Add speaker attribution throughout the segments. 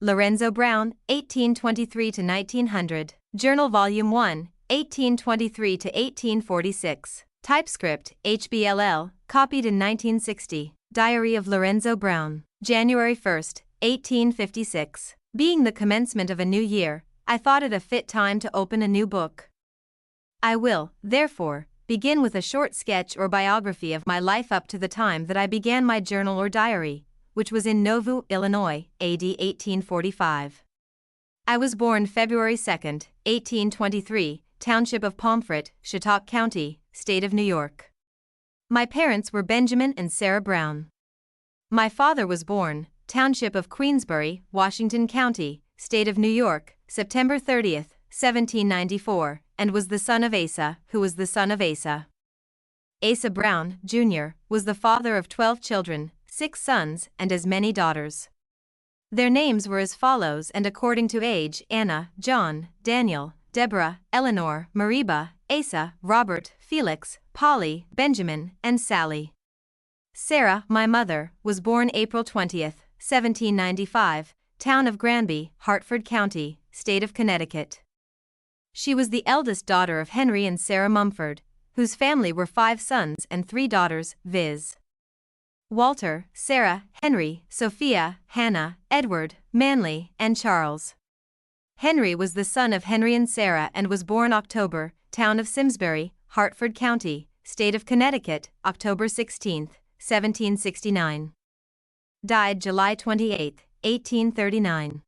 Speaker 1: Lorenzo Brown, 1823–1900. Journal Volume 1, 1823–1846. Typescript, HBLL, copied in 1960. Diary of Lorenzo Brown. January 1, 1856. Being the commencement of a new year, I thought it a fit time to open a new book. I will, therefore, begin with a short sketch or biography of my life up to the time that I began my journal or diary, which was in Nauvoo, Illinois, AD 1845. I was born February 2, 1823, Township of Pomfret, Chautauqua County, State of New York. My parents were Benjamin and Sarah Brown. My father was born, Township of Queensbury, Washington County, State of New York, September 30, 1794, and was the son of Asa, who was the son of Asa. Asa Brown, Jr., was the father of 12 children, 6 sons, and as many daughters. Their names were as follows and according to age: Anna, John, Daniel, Deborah, Eleanor, Mariba, Asa, Robert, Felix, Polly, Benjamin, and Sally. Sarah, my mother, was born April 20, 1795, town of Granby, Hartford County, State of Connecticut. She was the eldest daughter of Henry and Sarah Mumford, whose family were 5 sons and 3 daughters, viz. Walter, Sarah, Henry, Sophia, Hannah, Edward, Manly, and Charles. Henry was the son of Henry and Sarah and was born October, town of Simsbury, Hartford County, State of Connecticut, October 16, 1769. Died July 28, 1839.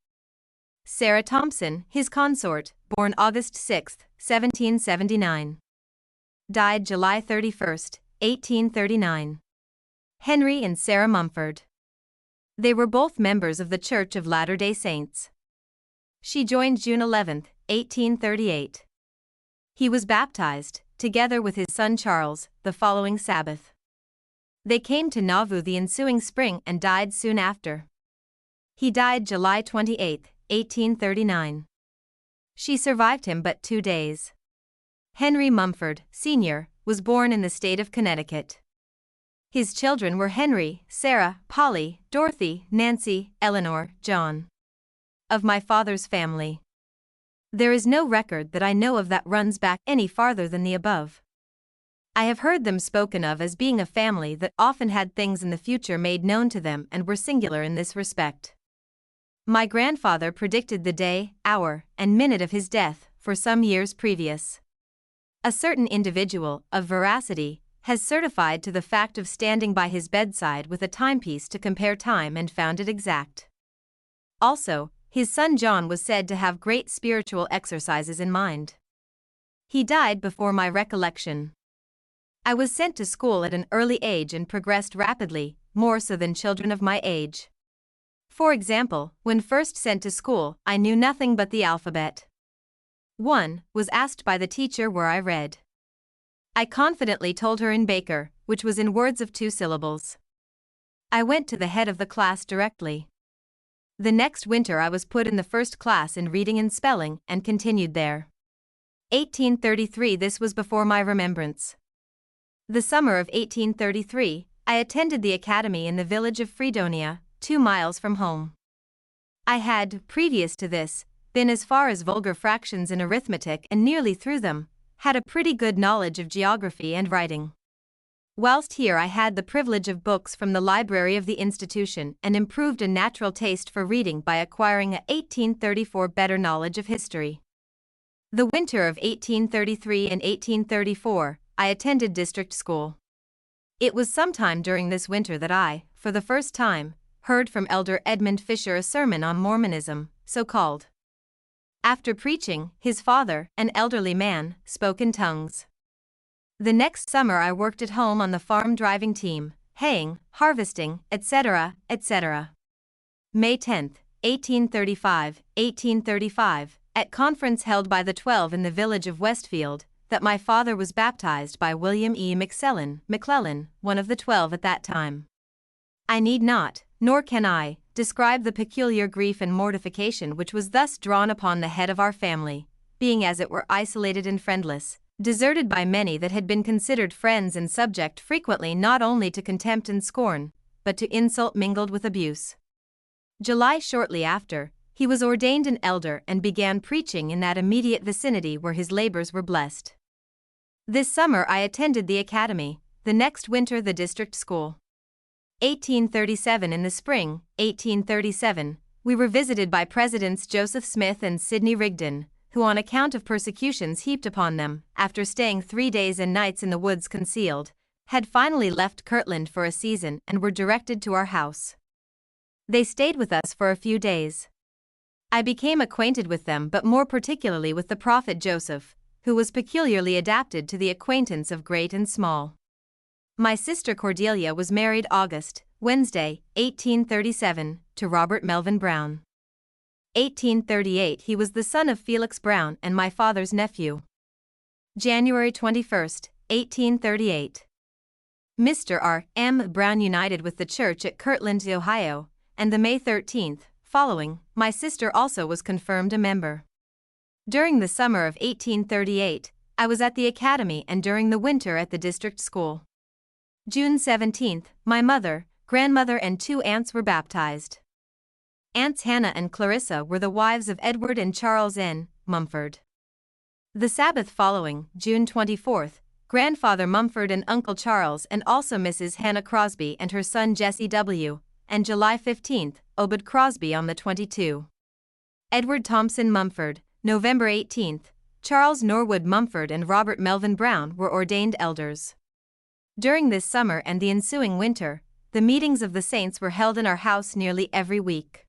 Speaker 1: Sarah Thompson, his consort, born August 6, 1779. Died July 31, 1839. Henry and Sarah Mumford. They were both members of the Church of Latter-day Saints. She joined June 11, 1838. He was baptized, together with his son Charles, the following Sabbath. They came to Nauvoo the ensuing spring and died soon after. He died July 28, 1839. She survived him but 2 days. Henry Mumford, Sr., was born in the state of Connecticut. His children were Henry, Sarah, Polly, Dorothy, Nancy, Eleanor, John. Of my father's family, there is no record that I know of that runs back any farther than the above. I have heard them spoken of as being a family that often had things in the future made known to them and were singular in this respect. My grandfather predicted the day, hour, and minute of his death for some years previous. A certain individual, of veracity, has certified to the fact of standing by his bedside with a timepiece to compare time and found it exact. Also, his son John was said to have great spiritual exercises in mind. He died before my recollection. I was sent to school at an early age and progressed rapidly, more so than children of my age. For example, when first sent to school, I knew nothing but the alphabet. 1. Was asked by the teacher where I read. I confidently told her in Baker, which was in words of 2 syllables. I went to the head of the class directly. The next winter I was put in the first class in reading and spelling and continued there. 1833. This was before my remembrance. The summer of 1833, I attended the academy in the village of Fredonia, 2 miles from home. I had, previous to this, been as far as vulgar fractions in arithmetic and nearly through them, had a pretty good knowledge of geography and writing. Whilst here I had the privilege of books from the library of the institution and improved a natural taste for reading by acquiring a 1834 better knowledge of history. The winter of 1833 and 1834, I attended district school. It was sometime during this winter that I, for the first time, heard from Elder Edmund Fisher a sermon on Mormonism, so called. After preaching, his father, an elderly man, spoke in tongues. The next summer I worked at home on the farm driving team, haying, harvesting, etc., etc. May 10, 1835, at conference held by the 12 in the village of Westfield, that my father was baptized by William E. McClellan, one of the 12 at that time. I need not, nor can I, describe the peculiar grief and mortification which was thus drawn upon the head of our family, being as it were isolated and friendless, deserted by many that had been considered friends and subject frequently not only to contempt and scorn, but to insult mingled with abuse. July shortly after, He was ordained an elder and began preaching in that immediate vicinity where his labors were blessed. This summer I attended the academy, the next winter the district school. 1837. In the spring, 1837, we were visited by Presidents Joseph Smith and Sidney Rigdon, who on account of persecutions heaped upon them, after staying 3 days and nights in the woods concealed, had finally left Kirtland for a season and were directed to our house. They stayed with us for a few days. I became acquainted with them, but more particularly with the prophet Joseph, who was peculiarly adapted to the acquaintance of great and small. My sister Cordelia was married Wednesday, 1837, to Robert Melvin Brown. 1838. He was the son of Felix Brown and my father's nephew. January 21, 1838. Mr. R. M. Brown united with the church at Kirtland, Ohio, and the May 13th, following, my sister also was confirmed a member. During the summer of 1838, I was at the academy and during the winter at the district school. June 17, my mother, grandmother and 2 aunts were baptized. Aunts Hannah and Clarissa were the wives of Edward and Charles N. Mumford. The Sabbath following, June 24, Grandfather Mumford and Uncle Charles and also Mrs. Hannah Crosby and her son Jesse W., and July 15, Obed Crosby on the 22. Edward Thompson Mumford, November 18, Charles Norwood Mumford and Robert Melvin Brown were ordained elders. During this summer and the ensuing winter, the meetings of the saints were held in our house nearly every week.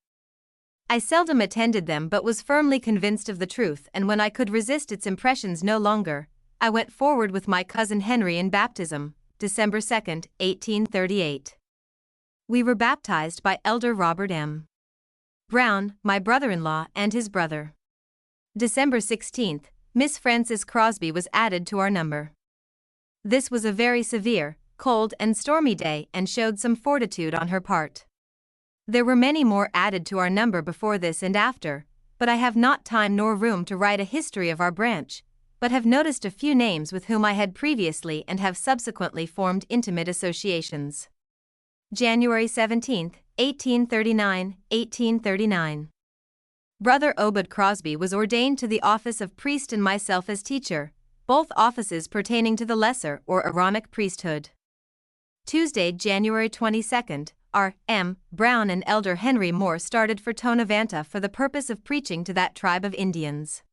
Speaker 1: I seldom attended them but was firmly convinced of the truth, and when I could resist its impressions no longer, I went forward with my cousin Henry in baptism, December 2, 1838. We were baptized by Elder Robert M. Brown, my brother-in-law and his brother. December 16, Miss Frances Crosby was added to our number. This was a very severe, cold and stormy day and showed some fortitude on her part. There were many more added to our number before this and after, but I have not time nor room to write a history of our branch, but have noticed a few names with whom I had previously and have subsequently formed intimate associations. January 17, 1839. Brother Obed Crosby was ordained to the office of priest and myself as teacher, both offices pertaining to the lesser or Aaronic priesthood. Tuesday, January 22, R. M. Brown and Elder Henry Moore started for Tonavanta for the purpose of preaching to that tribe of Indians.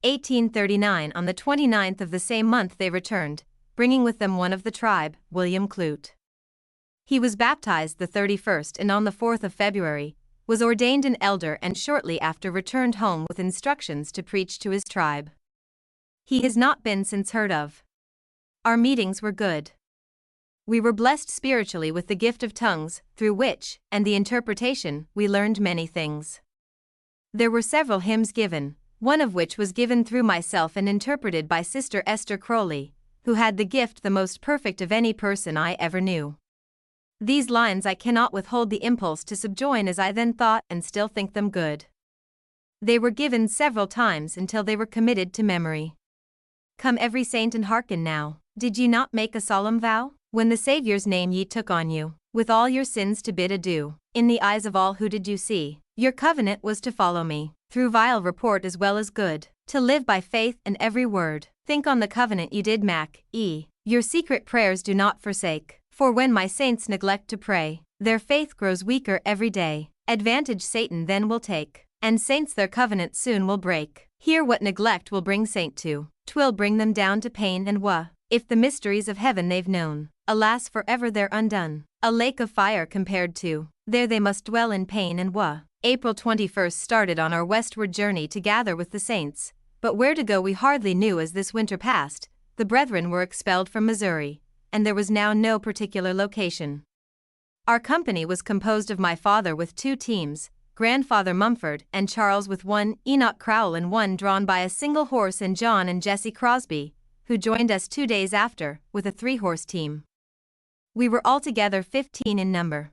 Speaker 1: 1839. On the 29th of the same month they returned, bringing with them one of the tribe, William Clute. He was baptized the 31st and on the 4th of February, was ordained an elder and shortly after returned home with instructions to preach to his tribe. He has not been since heard of. Our meetings were good. We were blessed spiritually with the gift of tongues, through which, and the interpretation, we learned many things. There were several hymns given, one of which was given through myself and interpreted by Sister Esther Crowley, who had the gift the most perfect of any person I ever knew. These lines I cannot withhold the impulse to subjoin as I then thought and still think them good. They were given several times until they were committed to memory. Come every saint and hearken now, did ye not make a solemn vow, when the Saviour's name ye took on you, with all your sins to bid adieu, in the eyes of all who did you see, your covenant was to follow me, through vile report as well as good, to live by faith and every word, think on the covenant ye did your secret prayers do not forsake. For when my saints neglect to pray, their faith grows weaker every day, advantage Satan then will take, and saints their covenant soon will break. Hear what neglect will bring saint to, 'twill bring them down to pain and woe. If the mysteries of heaven they've known, alas forever they're undone, a lake of fire compared to, there they must dwell in pain and woe. April 21 started on our westward journey to gather with the saints, but where to go we hardly knew as this winter passed, the brethren were expelled from Missouri, and there was now no particular location. Our company was composed of my father with 2 teams, Grandfather Mumford and Charles with 1, Enoch Crowell and 1 drawn by a single horse, and John and Jesse Crosby, who joined us 2 days after, with a 3-horse team. We were altogether 15 in number.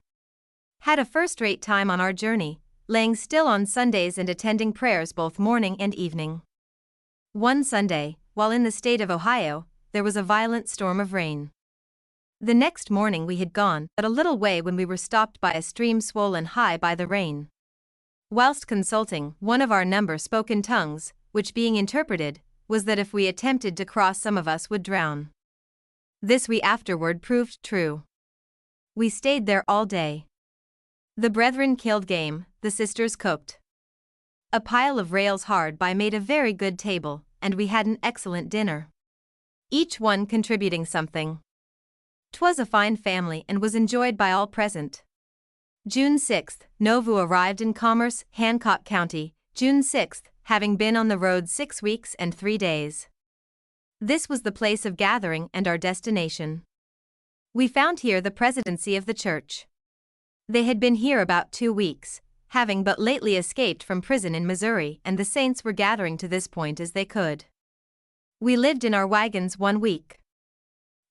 Speaker 1: Had a first-rate time on our journey, laying still on Sundays and attending prayers both morning and evening. One Sunday, while in the state of Ohio, there was a violent storm of rain. The next morning we had gone but a little way when we were stopped by a stream swollen high by the rain. Whilst consulting, one of our number spoke in tongues, which being interpreted, was that if we attempted to cross some of us would drown. This we afterward proved true. We stayed there all day. The brethren killed game, the sisters cooked. A pile of rails hard by made a very good table, and we had an excellent dinner. Each one contributing something. 'Twas a fine family and was enjoyed by all present. June 6, Novu arrived in Commerce, Hancock County, June 6, having been on the road 6 weeks and 3 days. This was the place of gathering and our destination. We found here the presidency of the church. They had been here about 2 weeks, having but lately escaped from prison in Missouri, and the saints were gathering to this point as they could. We lived in our wagons 1 week.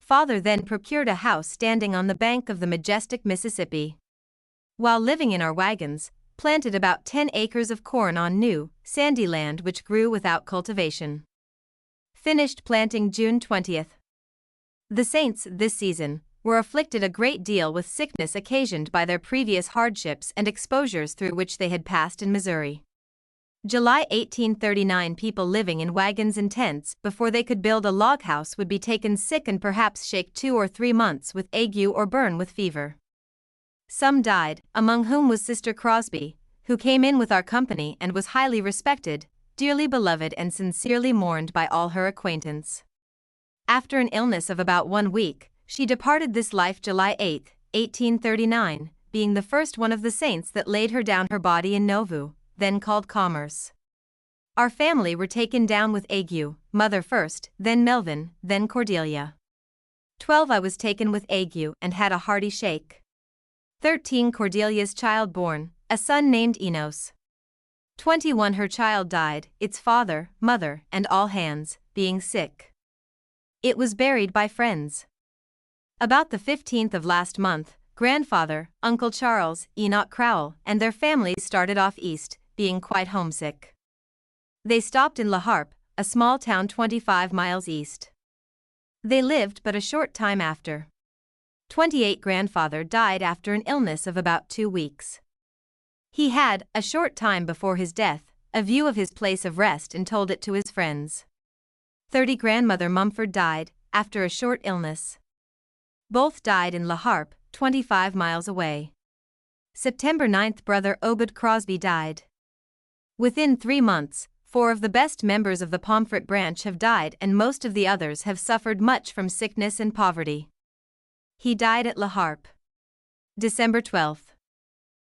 Speaker 1: Father then procured a house standing on the bank of the majestic Mississippi. While living in our wagons, planted about 10 acres of corn on new, sandy land which grew without cultivation. Finished planting June 20th. The saints, this season, were afflicted a great deal with sickness occasioned by their previous hardships and exposures through which they had passed in Missouri. July 1839, people living in wagons and tents before they could build a log house would be taken sick and perhaps shake 2 or 3 months with ague or burn with fever. Some died, among whom was Sister Crosby, who came in with our company and was highly respected, dearly beloved and sincerely mourned by all her acquaintance. After an illness of about 1 week, she departed this life July 8, 1839, being the first one of the saints that laid her down her body in Nauvoo, then called Commerce. Our family were taken down with ague, mother first, then Melvin, then Cordelia. 12 I was taken with ague and had a hearty shake. 13 Cordelia's child born, a son named Enos. 21 her child died, its father, mother, and all hands, being sick. It was buried by friends. About the 15th of last month, grandfather, Uncle Charles, Enoch Crowell, and their families started off east, being quite homesick. They stopped in La Harpe, a small town 25 miles east. They lived but a short time after. 28 grandfather died after an illness of about 2 weeks. He had, a short time before his death, a view of his place of rest and told it to his friends. 30 grandmother Mumford died, after a short illness. Both died in La Harpe, 25 miles away. September 9th brother Obed Crosby died. Within 3 months, 4 of the best members of the Pomfret branch have died and most of the others have suffered much from sickness and poverty. He died at La Harpe. December 12th.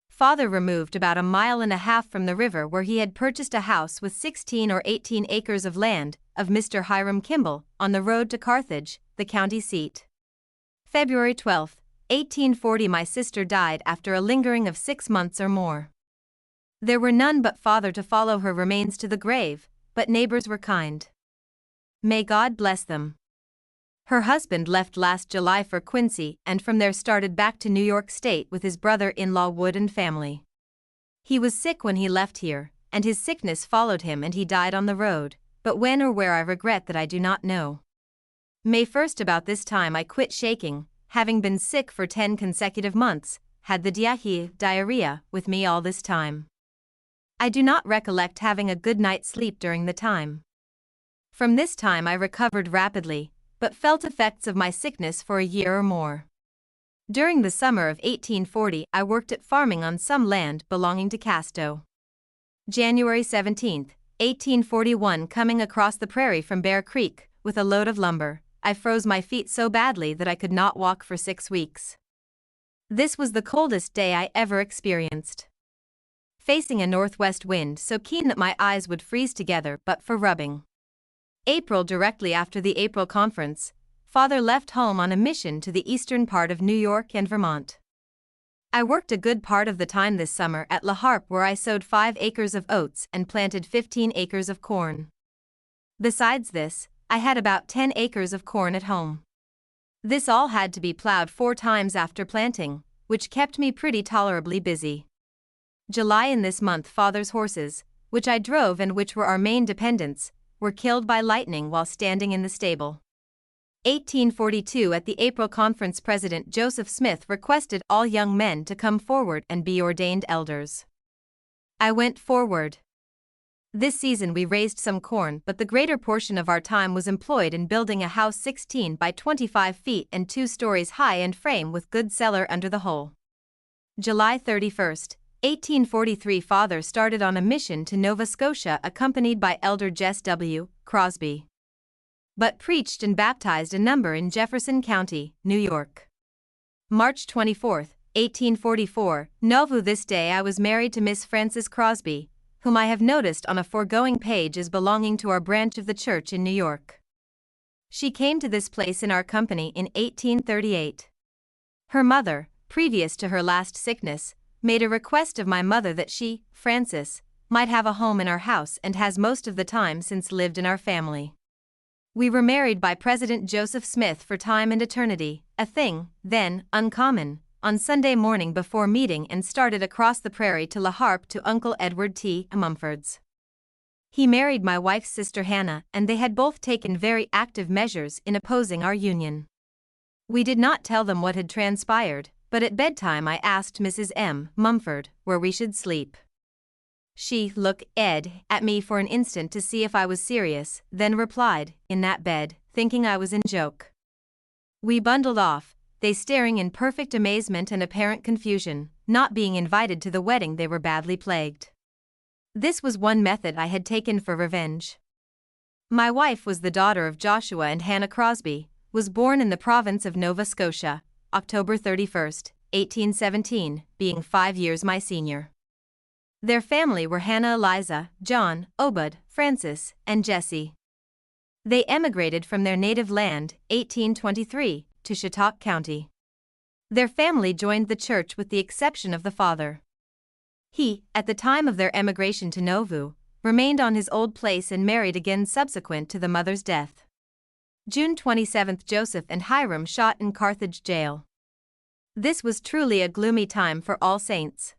Speaker 1: Father removed about 1.5 miles from the river where he had purchased a house with 16 or 18 acres of land, of Mr. Hiram Kimball, on the road to Carthage, the county seat. February 12, 1840 my sister died after a lingering of 6 months or more. There were none but father to follow her remains to the grave, but neighbors were kind. May God bless them. Her husband left last July for Quincy and from there started back to New York State with his brother-in-law Wood and family. He was sick when he left here, and his sickness followed him and he died on the road, but when or where I regret that I do not know. May 1st about this time I quit shaking, having been sick for 10 consecutive months, had the diarrhea with me all this time. I do not recollect having a good night's sleep during the time. From this time I recovered rapidly, but felt effects of my sickness for a year or more. During the summer of 1840 I worked at farming on some land belonging to Casto. January 17, 1841 coming across the prairie from Bear Creek, with a load of lumber, I froze my feet so badly that I could not walk for 6 weeks. This was the coldest day I ever experienced. Facing a northwest wind so keen that my eyes would freeze together but for rubbing. April directly after the April conference, father left home on a mission to the eastern part of New York and Vermont. I worked a good part of the time this summer at La Harpe where I sowed 5 acres of oats and planted 15 acres of corn. Besides this, I had about 10 acres of corn at home. This all had to be plowed 4 times after planting, which kept me pretty tolerably busy. July in this month father's horses, which I drove and which were our main dependents, were killed by lightning while standing in the stable. 1842 at the April conference President Joseph Smith requested all young men to come forward and be ordained elders. I went forward. This season we raised some corn, but the greater portion of our time was employed in building a house 16 by 25 feet and 2 stories high and frame with good cellar under the whole. July 31, 1843. Father started on a mission to Nova Scotia accompanied by Elder Jess W. Crosby, but preached and baptized a number in Jefferson County, New York. March 24, 1844. Nauvoo. This day I was married to Miss Frances Crosby, whom I have noticed on a foregoing page as belonging to our branch of the church in New York. She came to this place in our company in 1838. Her mother, previous to her last sickness, made a request of my mother that she, Frances, might have a home in our house, and has most of the time since lived in our family. We were married by President Joseph Smith for time and eternity, a thing, then, uncommon, on Sunday morning before meeting, and started across the prairie to La Harpe to Uncle Edward T. Mumford's. He married my wife's sister Hannah, and they had both taken very active measures in opposing our union. We did not tell them what had transpired, but at bedtime I asked Mrs. M. Mumford where we should sleep. She looked at me for an instant to see if I was serious, then replied, "In that bed," thinking I was in joke. We bundled off, they staring in perfect amazement and apparent confusion, not being invited to the wedding. They were badly plagued. This was one method I had taken for revenge. My wife was the daughter of Joshua and Hannah Crosby, was born in the province of Nova Scotia, October 31, 1817, being 5 years my senior. Their family were Hannah Eliza, John, Obed, Francis, and Jesse. They emigrated from their native land, 1823, to Chautauqua County. Their family joined the church with the exception of the father. He, at the time of their emigration to Nauvoo, remained on his old place and married again subsequent to the mother's death. June 27, Joseph and Hiram shot in Carthage jail. This was truly a gloomy time for all saints.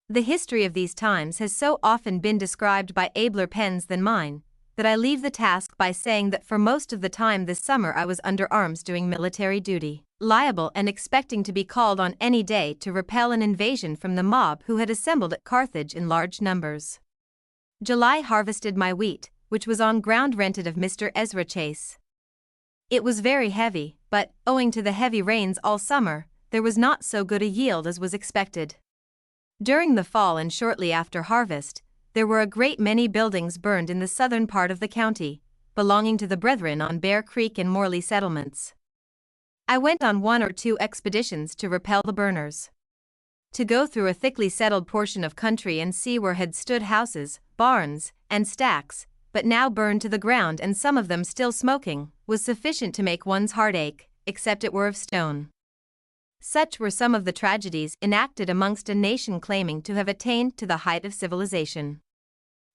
Speaker 1: The history of these times has so often been described by abler pens than mine, that I leave the task by saying that for most of the time this summer I was under arms doing military duty, liable and expecting to be called on any day to repel an invasion from the mob who had assembled at Carthage in large numbers. July harvested my wheat, which was on ground rented of Mr. Ezra Chase. It was very heavy, but, owing to the heavy rains all summer, there was not so good a yield as was expected. During the fall and shortly after harvest, there were a great many buildings burned in the southern part of the county, belonging to the Brethren on Bear Creek and Morley settlements. I went on 1 or 2 expeditions to repel the burners. To go through a thickly settled portion of country and see where had stood houses, barns, and stacks, but now burned to the ground and some of them still smoking, was sufficient to make one's heart ache, except it were of stone. Such were some of the tragedies enacted amongst a nation claiming to have attained to the height of civilization.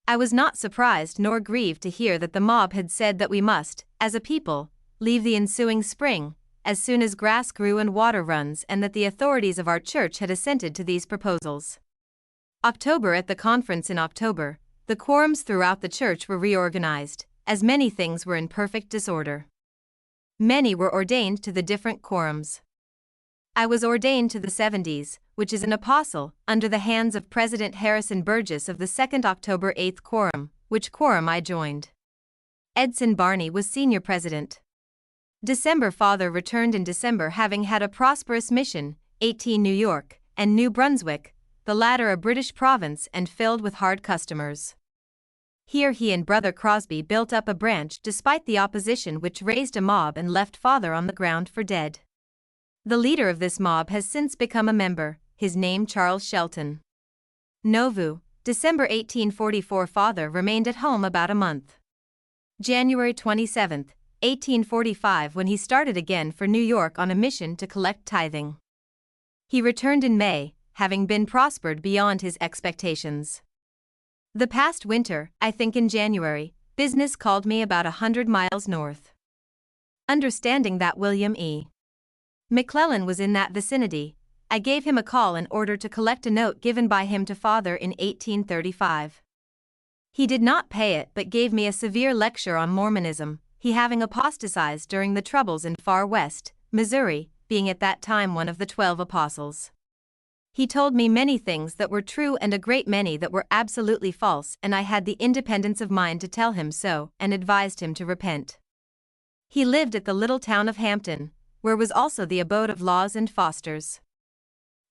Speaker 1: I was not surprised nor grieved to hear that the mob had said that we must, as a people, leave the ensuing spring, as soon as grass grew and water runs, and that the authorities of our church had assented to these proposals. October. At the conference in October, the quorums throughout the church were reorganized, as many things were in perfect disorder. Many were ordained to the different quorums. I was ordained to the 70s, which is an apostle, under the hands of President Harrison Burgess of the 2nd October 8th Quorum, which quorum I joined. Edson Barney was senior president. December. Father returned in December, having had a prosperous mission, 18 New York, and New Brunswick, the latter a British province and filled with hard customers. Here he and Brother Crosby built up a branch despite the opposition, which raised a mob and left Father on the ground for dead. The leader of this mob has since become a member, his name Charles Shelton. Nauvoo, December 1844. Father remained at home about a month. January 27, 1845, when he started again for New York on a mission to collect tithing. He returned in May, having been prospered beyond his expectations. The past winter, I think in January, business called me about 100 miles north. Understanding that William E. McClellan was in that vicinity, I gave him a call in order to collect a note given by him to Father in 1835. He did not pay it but gave me a severe lecture on Mormonism, he having apostatized during the troubles in Far West, Missouri, being at that time one of the 12 apostles. He told me many things that were true and a great many that were absolutely false, and I had the independence of mind to tell him so and advised him to repent. He lived at the little town of Hampton, where was also the abode of Laws and Fosters.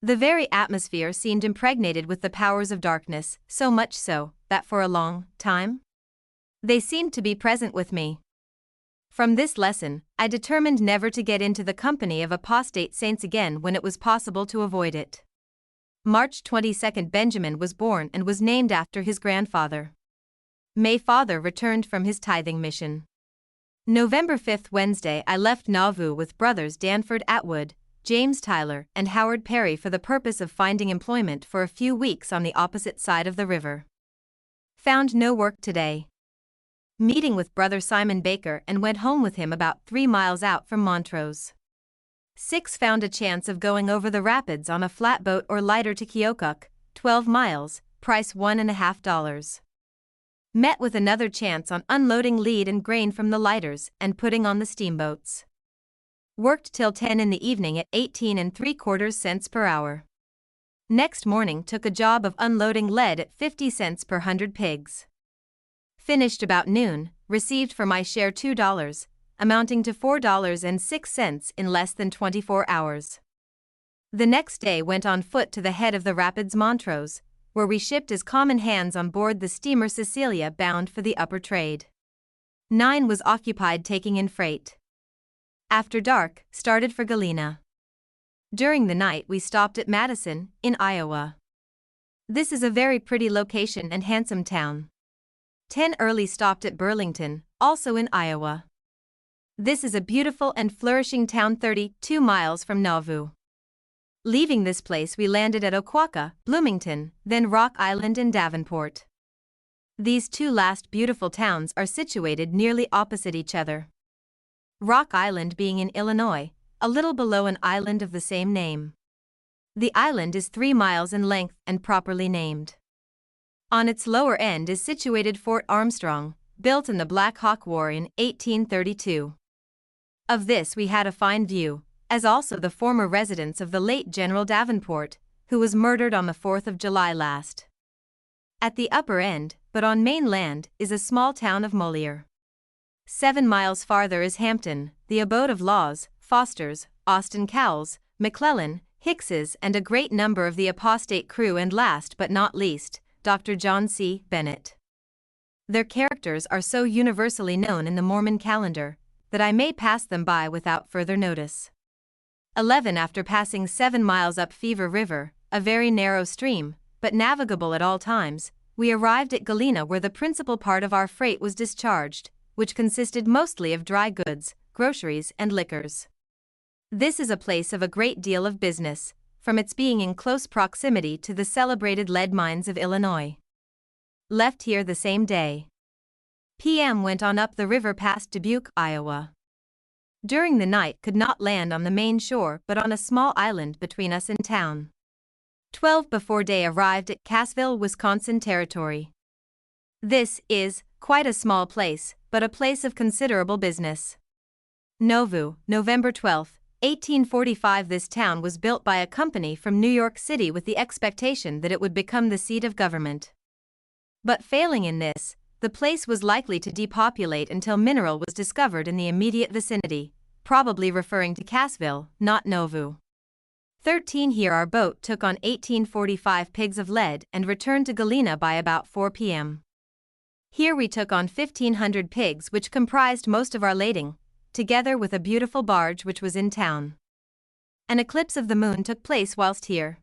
Speaker 1: The very atmosphere seemed impregnated with the powers of darkness, so much so, that for a long time they seemed to be present with me. From this lesson, I determined never to get into the company of apostate saints again when it was possible to avoid it. March 22, Benjamin was born and was named after his grandfather. May father returned from his tithing mission. November 5, Wednesday, I left Nauvoo with brothers Danford Atwood, James Tyler, and Howard Perry for the purpose of finding employment for a few weeks on the opposite side of the river. Found no work today. Meeting with brother Simon Baker and went home with him about 3 miles out from Montrose. 6. Found a chance of going over the rapids on a flatboat or lighter to Keokuk, 12 miles, price $1.50. Met with another chance on unloading lead and grain from the lighters and putting on the steamboats. Worked till 10 in the evening at 18.75 cents per hour. Next morning took a job of unloading lead at 50 cents per 100 pigs. Finished about noon, received for my share $2, amounting to $4.06 in less than 24 hours. The next day went on foot to the head of the rapids Montrose, where we shipped as common hands on board the steamer Cecilia bound for the upper trade. 9 was occupied taking in freight. After dark, started for Galena. During the night we stopped at Madison, in Iowa. This is a very pretty location and handsome town. 10 early stopped at Burlington, also in Iowa. This is a beautiful and flourishing town 32 miles from Nauvoo. Leaving this place we landed at Oquawka, Bloomington, then Rock Island and Davenport. These two last beautiful towns are situated nearly opposite each other. Rock Island being in Illinois, a little below an island of the same name. The island is 3 miles in length and properly named. On its lower end is situated Fort Armstrong, built in the Black Hawk War in 1832. Of this we had a fine view, as also the former residence of the late General Davenport, who was murdered on the 4th of July last. At the upper end, but on main land, is a small town of Moliere. 7 miles farther is Hampton, the abode of Laws, Fosters, Austin Cowles, McClellan, Hickses, and a great number of the apostate crew, and last but not least, Dr. John C. Bennett. Their characters are so universally known in the Mormon calendar that I may pass them by without further notice. 11. After passing 7 miles up Fever River, a very narrow stream, but navigable at all times, we arrived at Galena, where the principal part of our freight was discharged, which consisted mostly of dry goods, groceries, and liquors. This is a place of a great deal of business, from its being in close proximity to the celebrated lead mines of Illinois. Left here the same day. P.M. went on up the river past Dubuque, Iowa. During the night could not land on the main shore but on a small island between us and town. 12 before day arrived at Cassville, Wisconsin Territory. This is quite a small place, but a place of considerable business. Nauvoo, November 12, 1845. This town was built by a company from New York City with the expectation that it would become the seat of government. But failing in this, the place was likely to depopulate until mineral was discovered in the immediate vicinity, probably referring to Cassville, not Nauvoo. 13. Here our boat took on 1845 pigs of lead and returned to Galena by about 4 p.m. Here we took on 1,500 pigs, which comprised most of our lading, together with a beautiful barge which was in town. An eclipse of the moon took place whilst here.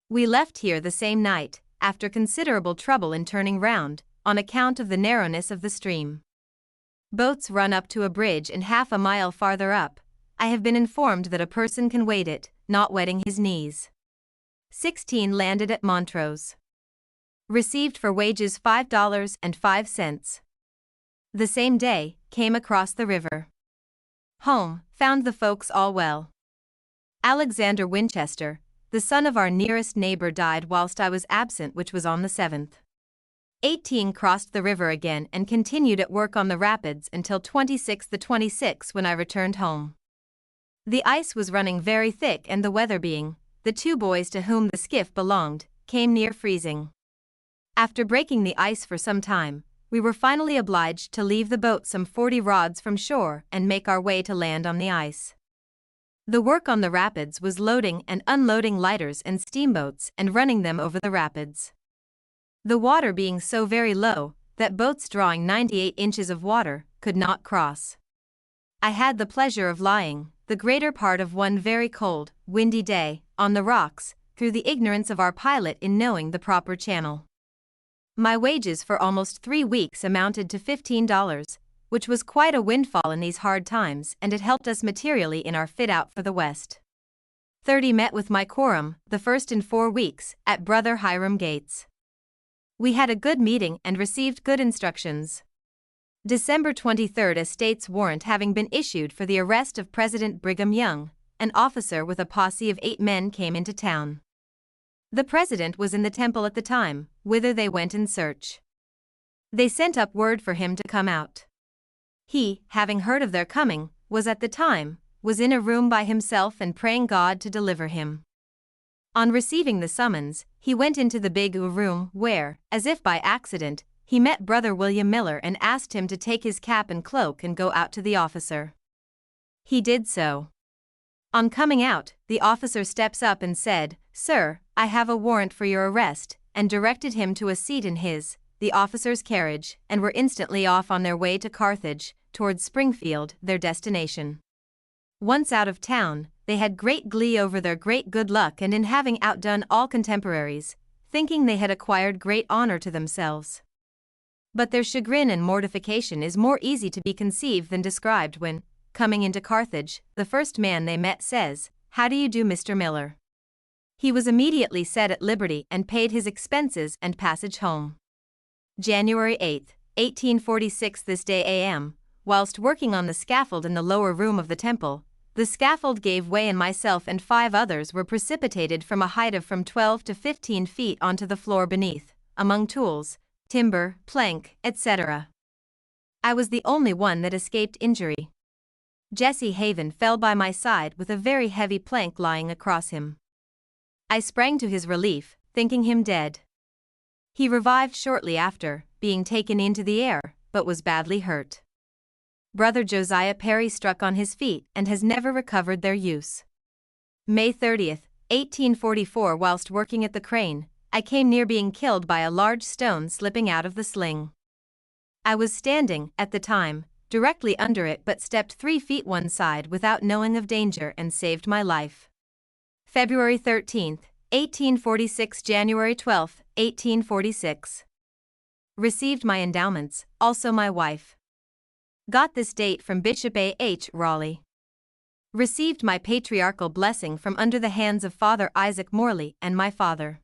Speaker 1: We left here the same night, after considerable trouble in turning round, on account of the narrowness of the stream. Boats run up to a bridge and half a mile farther up. I have been informed that a person can wade it, not wetting his knees. 16. Landed at Montrose. Received for wages $5.05. The same day, came across the river. Home, found the folks all well. Alexander Winchester, the son of our nearest neighbor, died whilst I was absent, which was on the 7th. 18. Crossed the river again and continued at work on the rapids until 26 the 26 when I returned home. The ice was running very thick and the weather being the 2 boys to whom the skiff belonged came near freezing. After breaking the ice for some time, we were finally obliged to leave the boat some 40 rods from shore and make our way to land on the ice. The work on the rapids was loading and unloading lighters and steamboats and running them over the rapids. The water being so very low that boats drawing 98 inches of water could not cross. I had the pleasure of lying, the greater part of one very cold, windy day, on the rocks, through the ignorance of our pilot in knowing the proper channel. My wages for almost 3 weeks amounted to $15, which was quite a windfall in these hard times, and it helped us materially in our fit-out for the West. 30 met with my quorum, the first in 4 weeks, at Brother Hiram Gates. We had a good meeting and received good instructions. December 23, a state's warrant having been issued for the arrest of President Brigham Young, an officer with a posse of 8 men came into town. The president was in the temple at the time, whither they went in search. They sent up word for him to come out. He, having heard of their coming, was at the time, was in a room by himself and praying God to deliver him. On receiving the summons, he went into the big room where, as if by accident, he met Brother William Miller and asked him to take his cap and cloak and go out to the officer. He did so. On coming out, the officer steps up and said, "Sir, I have a warrant for your arrest," and directed him to a seat in the officer's carriage, and were instantly off on their way to Carthage, towards Springfield, their destination. Once out of town, they had great glee over their great good luck and in having outdone all contemporaries, thinking they had acquired great honor to themselves. But their chagrin and mortification is more easy to be conceived than described when, coming into Carthage, the first man they met says, "How do you do, Mr. Miller?" He was immediately set at liberty and paid his expenses and passage home. January 8, 1846. This day a.m., whilst working on the scaffold in the lower room of the temple, the scaffold gave way and myself and 5 others were precipitated from a height of from 12 to 15 feet onto the floor beneath, among tools, timber, plank, etc. I was the only one that escaped injury. Jesse Haven fell by my side with a very heavy plank lying across him. I sprang to his relief, thinking him dead. He revived shortly after, being taken into the air, but was badly hurt. Brother Josiah Perry struck on his feet and has never recovered their use. May 30, 1844. Whilst working at the crane, I came near being killed by a large stone slipping out of the sling. I was standing, at the time, directly under it but stepped 3 feet one side without knowing of danger and saved my life. February 13, 1846. January 12, 1846. Received my endowments, also my wife. Got this date from Bishop A. H. Raleigh. Received my patriarchal blessing from under the hands of Father Isaac Morley and my father.